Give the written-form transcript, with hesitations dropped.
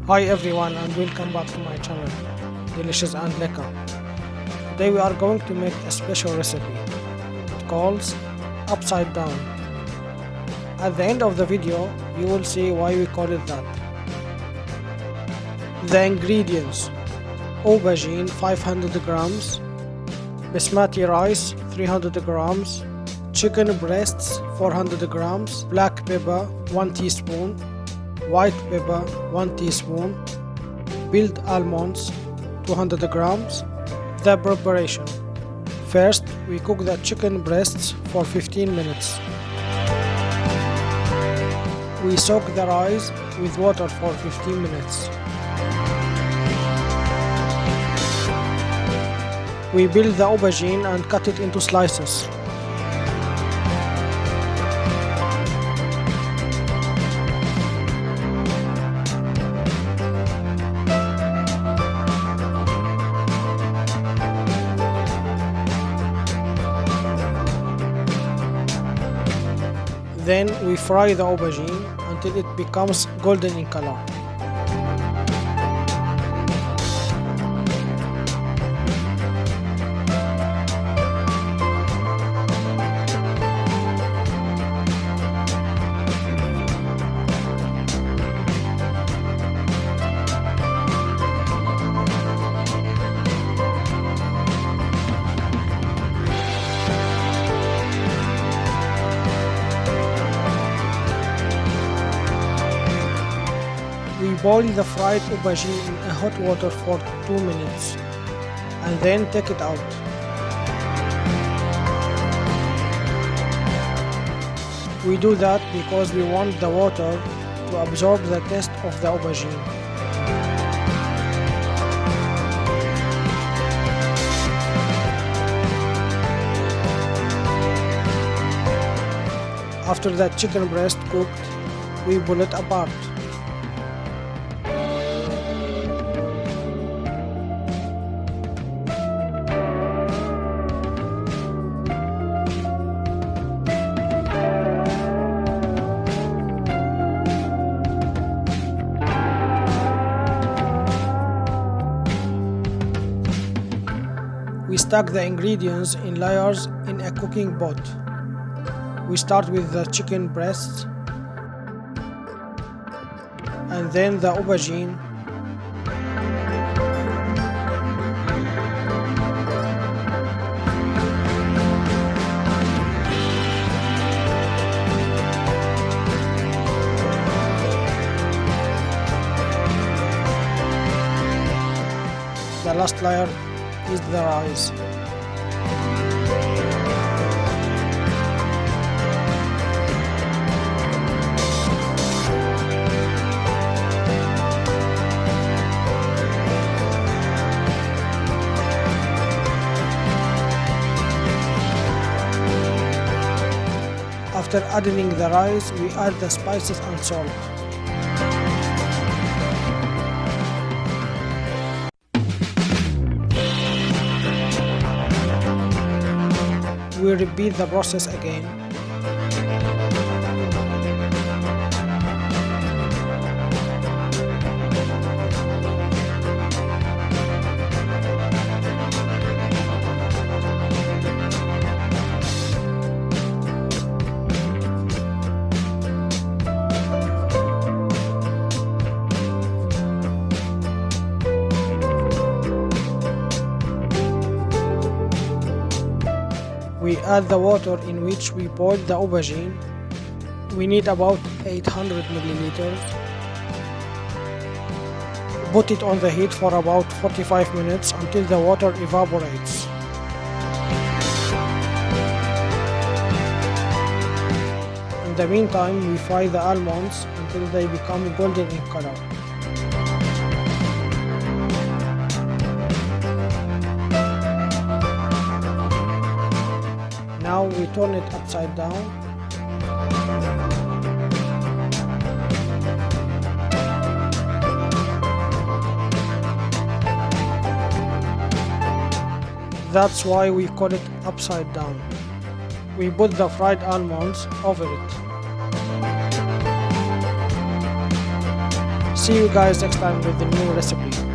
Hi everyone and welcome back to my channel, Delicious and Lekker. Today we are going to make a special recipe. It calls upside down. At the end of the video, you will see why we call it that. The ingredients: aubergine 500 grams, basmati rice 300 grams, chicken breasts 400 grams, black pepper 1 teaspoon, white pepper 1 teaspoon, peeled almonds 200 grams. The preparation: first we cook the chicken breasts for 15 minutes. We soak the rice with water for 15 minutes. We peel the aubergine and cut it into slices. Then we fry the aubergine until it becomes golden in color. We boil the fried aubergine in a hot water for 2 minutes and then take it out. We do that because we want the water to absorb the taste of the aubergine. After the chicken breast cooked, we pull it apart. We stack the ingredients in layers in a cooking pot. We start with the chicken breasts, and then the aubergine, the last layer is the rice. After adding the rice, we add the spices and salt. We repeat the process again. We add the water in which we boiled the aubergine. We need about 800 milliliters. Put it on the heat for about 45 minutes until the water evaporates. In the meantime, we fry the almonds until they become golden in color. Now we turn it upside down. That's why we call it upside down. We put the fried almonds over it. See you guys next time with the new recipe.